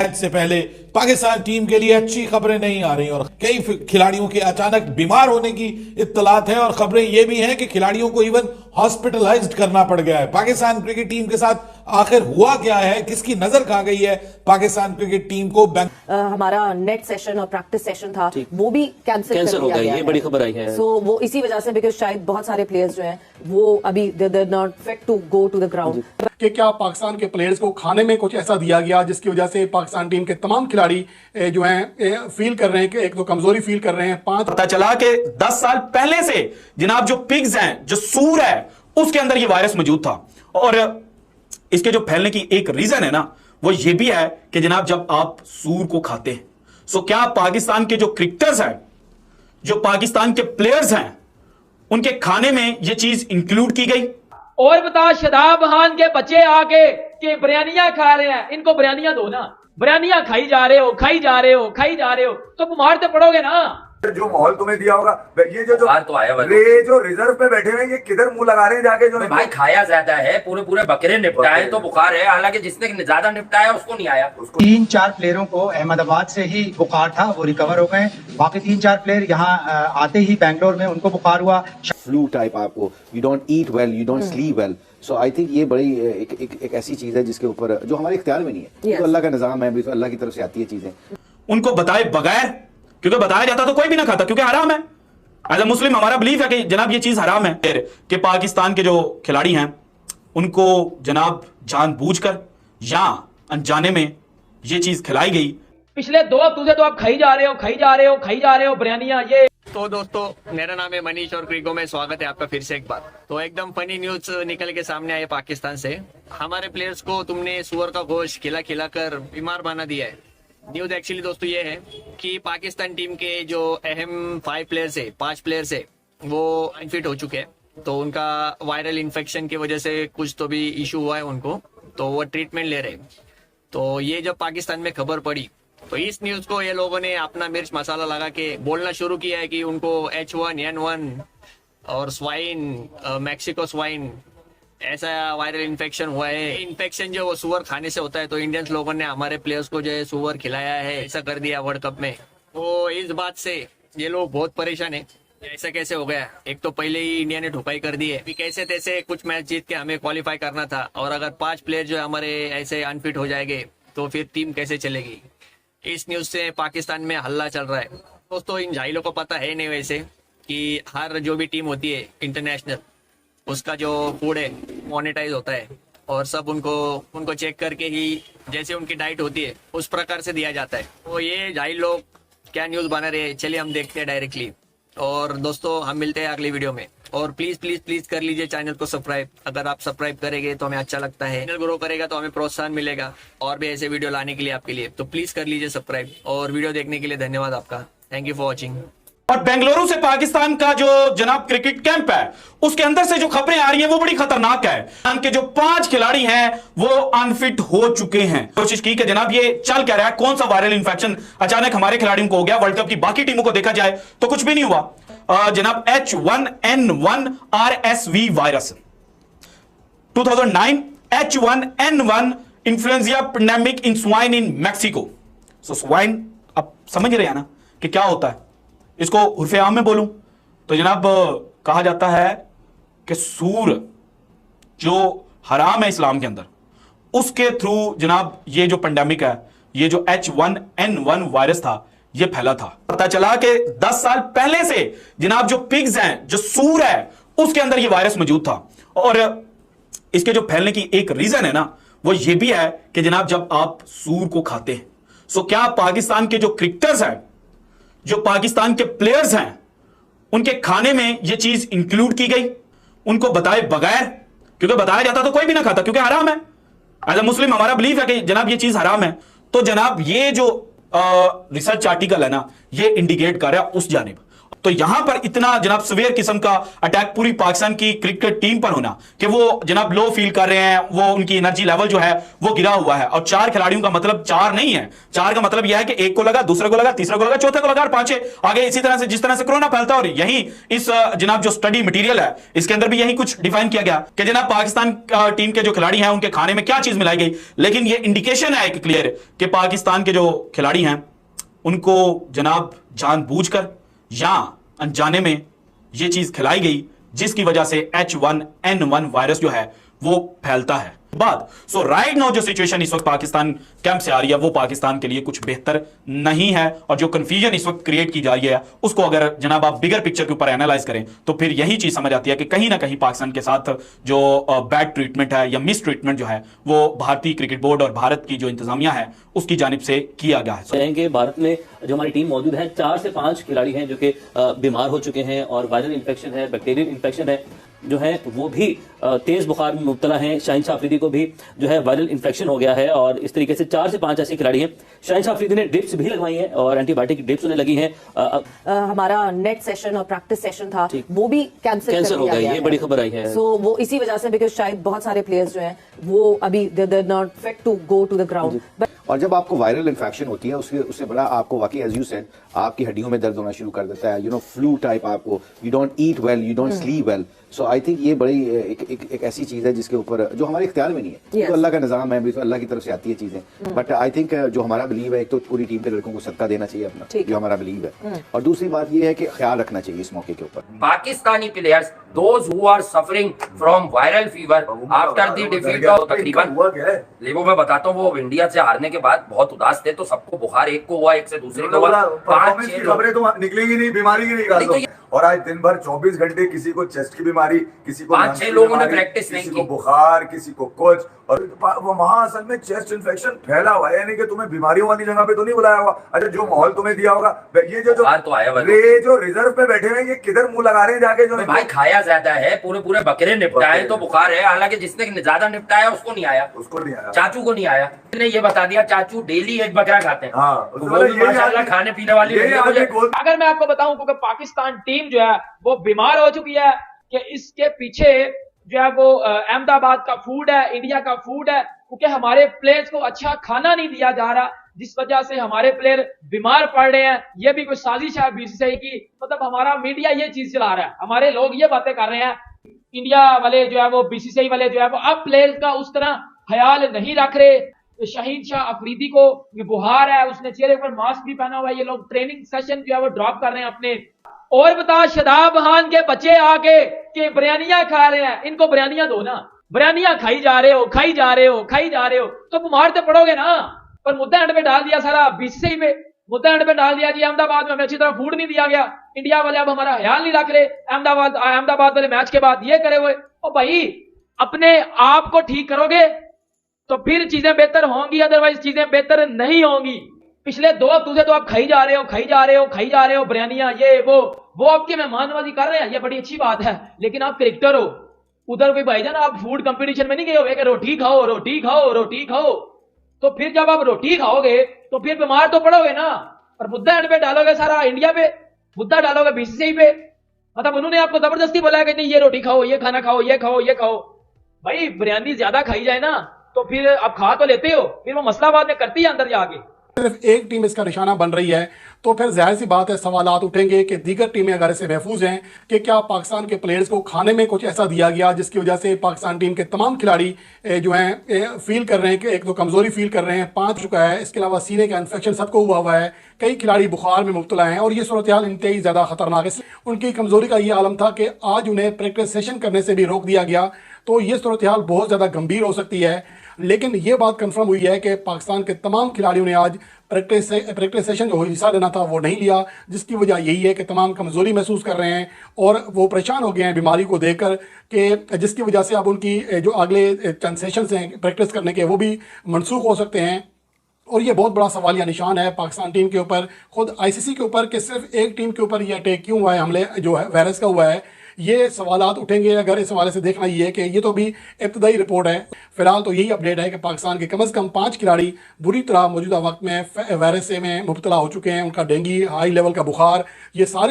Match से पहले Pakistan team के लिए अच्छी खबरें नहीं आ रही और कई खिलाड़ियों के अचानक बीमार होने की इत्तलात है और खबरें ये भी हैं कि खिलाड़ियों को इवन हॉस्पिटलाइज्ड करना पड़ गया है। पाकिस्तान क्रिकेट टीम के साथ आखिर हुआ क्या है, किसकी नजर कहां गई है पाकिस्तान क्रिकेट टीम को? हमारा नेट सेशन और प्रैक्टिस सेशन था वो भी कैंसिल हो गया, ये बड़ी खबर आई है। सो वो इसी वजह से, बिकॉज शायद बहुत सारे प्लेयर्स जो हैं वो अभी they not fit to go to the ground. कि क्या पाकिस्तान के प्लेयर्स को खाने में कुछ ऐसा दिया गया जिसकी वजह से पाकिस्तान टीम के तमाम खिलाड़ी जो हैं फील कर रहे हैं कि एक तो कमजोरी फील कर रहे हैं। पता चला कि 10 साल पहले से जनाब जो पिग्स हैं, जो सूर है, उसके अंदर ये वायरस मौजूद था और इसके जो फैलने की एक रीजन है ना, वो ये भी है कि जनाब जब आप सूर को खाते हैं, सो क्या पाकिस्तान के जो क्रिकेटर्स हैं, जो पाकिस्तान के प्लेयर्स हैं, उनके खाने में ये चीज इंक्लूड की गई? और बता, शदाब खान के बच्चे आके कि बिरयानियां खा रहे हैं, इनको बिरयानियां दो ना। बिरयानियां खाई जा रहे हो, खाई जा रहे हो, खाई जा रहे हो, तो बीमार तो पड़ोगे ना। जो माहौल तुम्हें दिया होगा, ये जो तो आया ये जो रिजर्व पे बैठे हुए, ये किधर मुंह लगा रहे हैं जाके? जो भाई खाया ज्यादा है, पूरे बकरे निपटाए तो बुखार है, हालांकि जिसने ज्यादा निपटाया उसको नहीं आया। 3-4 प्लेयरों को अहमदाबाद से ही बुखार था, वो रिकवर हो गए। बाकी 3-4 प्लेयर यहाँ आते ही बैंगलोर में उनको बुखार हुआ। फ्लू टाइप आपको, you don't eat well, you don't sleep well. So I think ये बड़ी एक ऐसी चीज है जिसके ऊपर जो हमारे इख्तियार में नहीं है। तो अल्लाह का निजाम है, तो अल्लाह की तरफ से आती है चीजें। उनको बताए बगैर, क्योंकि बताया जाता तो कोई भी ना खाता, क्योंकि हराम है। एज ए मुस्लिम हमारा बिलीफ है कि जनाब ये चीज हराम है कि पाकिस्तान के जो खिलाड़ी हैं उनको जनाब जानबूझकर या अनजाने में ये चीज खिलाई गई। पिछले 2 हफ्तों से तो आप खाई जा रहे हो, खाई जा रहे हो, खाई जा रहे हो बिरयानियां। ये तो दोस्तों, मेरा नाम है मनीष और क्रिको में स्वागत है आपका फिर से एक बार। तो एकदम फनी न्यूज निकल के सामने आए पाकिस्तान से। हमारे प्लेयर्स को तुमने सुअर का गोश्त खिला कर बीमार बना दिया है। न्यूज एक्चुअली दोस्तों ये है कि पाकिस्तान टीम के जो अहम 5 प्लेयर्स है वो अनफिट हो चुके हैं। तो उनका वायरल इन्फेक्शन की वजह से कुछ तो भी इशू हुआ है उनको, तो वो ट्रीटमेंट ले रहे हैं। तो ये जब पाकिस्तान में खबर पड़ी तो इस न्यूज को ये लोगों ने अपना मिर्च मसाला लगा के बोलना शुरू किया है कि उनको H1N1 और स्वाइन, मैक्सिको स्वाइन, ऐसा वायरल इन्फेक्शन हुआ है। इन्फेक्शन जो वो सुअर खाने से होता है, तो इंडियंस लोगों ने हमारे प्लेयर्स को जो है सुअर खिलाया है, ऐसा कर दिया वर्ल्ड कप में। तो इस बात से ये लोग बहुत परेशान है, ऐसा कैसे हो गया। एक तो पहले ही इंडिया ने ठुकाई कर दी है, कैसे तैसे कुछ मैच जीत के हमें क्वालिफाई करना था, और अगर 5 प्लेयर जो हमारे ऐसे अनफिट हो जाएंगे तो फिर टीम कैसे चलेगी। इस न्यूज से पाकिस्तान में हल्ला चल रहा है। दोस्तों, इन जाहिलों को पता है नहीं वैसे कि हर जो भी टीम होती है इंटरनेशनल, उसका जो फूड है मोनेटाइज होता है और सब उनको चेक करके ही जैसे उनकी डाइट होती है उस प्रकार से दिया जाता है। तो ये जाहिल लोग क्या न्यूज बना रहे हैं, चलिए हम देखते हैं डायरेक्टली। और दोस्तों, हम मिलते हैं अगली वीडियो में। और प्लीज कर लीजिए चैनल को सब्सक्राइब। अगर आप सब्सक्राइब करेंगे तो हमें अच्छा लगता है, चैनल ग्रो करेगा तो हमें प्रोत्साहन मिलेगा और भी ऐसे वीडियो लाने के लिए आपके लिए। तो प्लीज कर लीजिए सब्सक्राइब, और वीडियो देखने के लिए धन्यवाद आपका। Thank you for watching. और बेंगलुरु से पाकिस्तान का जो जनाब क्रिकेट कैंप है, उसके अंदर से जो खबरें आ रही हैं वो बड़ी खतरनाक है। के जो 5 खिलाड़ी हैं वो अनफिट हो चुके हैं। कोशिश की कि जनाब ये चल क्या रहा है, कौन सा वायरल इंफेक्शन अचानक हमारे खिलाड़ियों को हो गया। वर्ल्ड कप की बाकी टीमों को देखा जाए तो कुछ भी नहीं हुआ। जनाब H1N1 RSV virus 2009 H1N1 influenza pandemic इन स्वाइन इन मैक्सिको। सो स्वाइन, आप समझ रहे हैं ना कि क्या होता है। इसको उर्फे आम में बोलूं तो जनाब कहा जाता है कि सूर जो हराम है इस्लाम के अंदर, उसके थ्रू जनाब ये जो पेंडेमिक है, ये जो H1N1 वायरस था, ये फैला था। पता चला कि 10 साल पहले से जनाब जो पिग्स हैं, जो सूर है, उसके अंदर ये वायरस मौजूद था। और इसके जो फैलने की एक रीजन है ना, वो ये भी है कि जनाब जब आप सूर को खाते हैं, सो क्या पाकिस्तान के जो क्रिकेटर्स हैं, जो पाकिस्तान के प्लेयर्स हैं, उनके खाने में यह चीज इंक्लूड की गई? उनको बताए बगैर, क्योंकि बताया जाता तो कोई भी ना खाता, क्योंकि हराम है। एज ए मुस्लिम हमारा बिलीफ है कि जनाब ये चीज हराम है। तो जनाब ये जो रिसर्च आर्टिकल है ना, ये इंडिकेट कर रहा है उस जानिब। तो यहां पर इतना जनाब सवेयर किस्म का अटैक पूरी पाकिस्तान की क्रिकेट टीम पर होना कि वो जनाब लो फील कर रहे हैं, वो उनकी एनर्जी लेवल जो है वो गिरा हुआ है। और 4 खिलाड़ियों का मतलब 4 नहीं है, 4 का मतलब यह है कि एक को लगा, दूसरे को लगा, तीसरे को लगा, चौथे को लगा और 5 आगे इसी तरह से जिस तरह से कोरोना फैलता है। और यही इस जनाब जो स्टडी मटेरियल है इसके अंदर भी यही कुछ डिफाइन किया गया कि जनाब पाकिस्तान टीम के जो खिलाड़ी हैं उनके खाने में क्या चीज मिलाई गई। लेकिन यह इंडिकेशन है एक क्लियर कि पाकिस्तान के जो खिलाड़ी हैं उनको जनाब जानबूझकर या अनजाने में यह चीज खिलाई गई जिसकी वजह से H1N1 वायरस जो है वो फैलता है। बात सो राइट नाउ जो सिचुएशन इस वक्त पाकिस्तान कैंप से आ रही है वो पाकिस्तान के लिए कुछ बेहतर नहीं है। और जो कंफ्यूजन इस वक्त क्रिएट की जा रही है उसको अगर जनाब आप बिगर पिक्चर के ऊपर एनालाइज करें तो फिर यही चीज समझ आती है कि कहीं ना कहीं पाकिस्तान के साथ जो बैड ट्रीटमेंट है या मिस ट्रीटमेंट जो है वो भारतीय क्रिकेट बोर्ड और भारत की जो इंतजामिया है उसकी जानिब से किया गया है। कि भारत में जो हमारी टीम मौजूद है 4 से 5 खिलाड़ी हैं जो कि बीमार हो चुके हैं और वायरल इन्फेक्शन है, बैक्टीरियल इन्फेक्शन है जो है वो भी तेज बुखार में मुब्तला हैं। शाहीन शाह अफरीदी को भी जो है वायरल इन्फेक्शन हो गया है और इस तरीके से 4 से 5 ऐसे खिलाड़ी हैं। शाहीन शाह अफरीदी ने ड्रिप्स भी लगवाई हैं और एंटीबायोटिक ड्रिप्स उन्हें लगी हैं। हमारा नेट सेशन और प्रैक्टिस सेशन था वो भी कैंसिल हो गया, ये बड़ी खबर आई है। सो वो इसी वजह से बिकॉज शायद बहुत सारे प्लेयर्स जो हैं वो अभी they not fit to go to the ground. और जब आपको वायरल इन्फेक्शन होती है उससे बड़ा आपको वाकई एज यू सेड आपकी हड्डियों में दर्द होना शुरू कर देता है, फ्लू टाइप, आपको you don't eat well, you don't sleep well. So I think ये बड़ी एक ऐसी चीज है जिसके ऊपर जो हमारे इख्तियार में नहीं है। तो अल्लाह का निजाम है, तो अल्लाह की तरफ से आती है चीजें। बट आई थिंक जो हमारा बिलीव है, एक तो पूरी टीम के लड़कों को सदका देना चाहिए अपना, जो हमारा बिलीव है। और दूसरी बात ये है कि ख्याल रखना चाहिए इस मौके के ऊपर। Pakistani players those who are suffering from viral fever after the defeat of तकरीबन लेवो मैं बताता हूँ वो इंडिया से हारने के बाद बहुत उदास थे। तो सबको बुखार, एक को हुआ, एक से दूसरे को हुआ, 5-6 खबरें तो निकलेगी नहीं, बीमारी की नहीं। और आज दिन भर 24 घंटे किसी को चेस्ट की बीमारी, किसी को 5-6 लोगों ने प्रैक्टिस नहीं की, किसी को बुखार, किसी को कुछ। और वो वहां असल में चेस्ट इन्फेक्शन फैला हुआ है, यानी कि तुम्हें बीमारियों वाली जगह पे तो नहीं बुलाया हुआ। अच्छा, जो माहौल तुम्हें दिया होगा, ये जो रिजर्व पे बैठे हुए ये किधर मुंह लगा रहे हैं जाके, जो भाई खाया ज्यादा है, पूरे बकरे निपटाए तो बुखार है। हालांकि जिसने ज्यादा निपटाया उसको नहीं आया, चाचू को नहीं आया। ने ये बता दिया चाचू डेली एक बकरा खाते हैं। माशाल्लाह खाने पीने वाली। अगर मैं आपको बताऊं क्योंकि पाकिस्तान टीम जो है वो बीमार हो चुकी है कि इसके पीछे जो है वो अहमदाबाद का फूड है, इंडिया का फूड है, क्योंकि हमारे प्लेयर्स को अच्छा खाना नहीं दिया जा रहा जिस वजह से हमारे प्लेयर बीमार पड़ रहे हैं। ये भी कोई साजिश है बीसीसीआई की, मतलब हमारा मीडिया ये चीज चला रहा है, हमारे लोग ये बातें कर रहे हैं। इंडिया वाले जो है वो बीसीसीआई वाले जो है वो अब प्लेयर्स का उस तरह ख्याल नहीं रख रहे। शाहीन शाह अफरीदी को बुखार है, उसने चेहरे पर मास्क भी पहना हुआ है। ये लोग ट्रेनिंग सेशन जो है वो ड्रॉप कर रहे हैं अपने। और बता शदाब खान के बच्चे आके के बिरयानियां खा रहे हैं, इनको बिरयानियां दो ना। बिरयानियां खाई जा रहे हो, खाई जा रहे हो, खाई जा रहे हो तो बीमार तो पड़ोगे ना। पर मुद्दा एंड पे डाल दिया सारा बीसीसीआई पे, मुद्दा एंड पे डाल दिया जी अहमदाबाद में हमें अच्छी तरह फूड नहीं दिया गया, इंडिया वाले अब हमारा ख्याल नहीं रख रहे, अहमदाबाद वाले मैच के बाद ये करे हुए। और भाई अपने आप को ठीक करोगे तो फिर चीजें बेहतर होंगी, अदरवाइज चीजें बेहतर नहीं होंगी। पिछले 2 हफ्तों से तो आप खाई जा रहे हो, खाई जा रहे हो, खाई जा रहे हो बिरयानियां, ये वो आपकी मेहमानबाजी कर रहे हैं, ये बड़ी अच्छी बात है। लेकिन आप क्रिकेटर हो, उधर कोई भाईजान आप फूड कंपटीशन में नहीं गए हो कि रोटी खाओ, रोटी खाओ, रोटी खाओ। तो फिर जब आप रोटी खाओगे तो फिर बीमार तो पड़ोगे ना। और मुद्दा एंड पे डालोगे सारा इंडिया पे, मुद्दा डालोगे बीसीसीआई पे, मतलब उन्होंने आपको जबरदस्ती बोला कि नहीं ये रोटी खाओ, ये खाना खाओ, ये खाओ, ये खाओ। भाई बिरयानी ज्यादा खाई जाए ना तो फिर आप खा तो लेते हो, फिर वो मसला बाद में करती है अंदर जाके। सिर्फ एक टीम इसका निशाना बन रही है तो फिर जाहिर सी बात है सवालात उठेंगे कि दीगर टीमें अगर इससे महफूज हैं कि क्या पाकिस्तान के प्लेयर्स को खाने में कुछ ऐसा दिया गया जिसकी वजह से पाकिस्तान टीम के तमाम खिलाड़ी जो हैं फील कर रहे हैं कि एक तो कमजोरी फील कर रहे हैं, 5 चुका है, इसके अलावा सीने का इन्फेक्शन सबको हुआ है, कई खिलाड़ी बुखार में मुब्तला हैं और ये सूरत हाल इंतहाई ज़्यादा खतरनाक है। उनकी कमजोरी का ये आलम था कि आज उन्हें प्रैक्टिस सेशन करने से भी रोक दिया गया, तो ये सूरत हाल बहुत ज़्यादा गंभीर हो सकती है। लेकिन ये बात कंफर्म हुई है कि पाकिस्तान के तमाम खिलाड़ियों ने आज प्रैक्टिस सेशन जो हिस्सा लेना था वो नहीं लिया, जिसकी वजह यही है कि तमाम कमज़ोरी महसूस कर रहे हैं और वो परेशान हो गए हैं बीमारी को देखकर, कि जिसकी वजह से अब उनकी जो अगले चंद सेशंस हैं प्रैक्टिस करने के वो भी मनसूख हो सकते हैं। और ये बहुत बड़ा सवालिया निशान है पाकिस्तान टीम के ऊपर, खुद आईसीसी के ऊपर, कि सिर्फ एक टीम के ऊपर ये अटैक क्यों हुआ है, हमले जो है वायरस का हुआ है। ये सवालात उठेंगे अगर इस हवाले से देखना ये है कि ये तो भी इब्तदाई रिपोर्ट है। फिलहाल तो यही अपडेट है कि पाकिस्तान के कम से कम 5 खिलाड़ी बुरी तरह मौजूदा वक्त में वायरस से में मुब्तला हो चुके हैं, उनका डेंगू, हाई लेवल का बुखार, ये सारे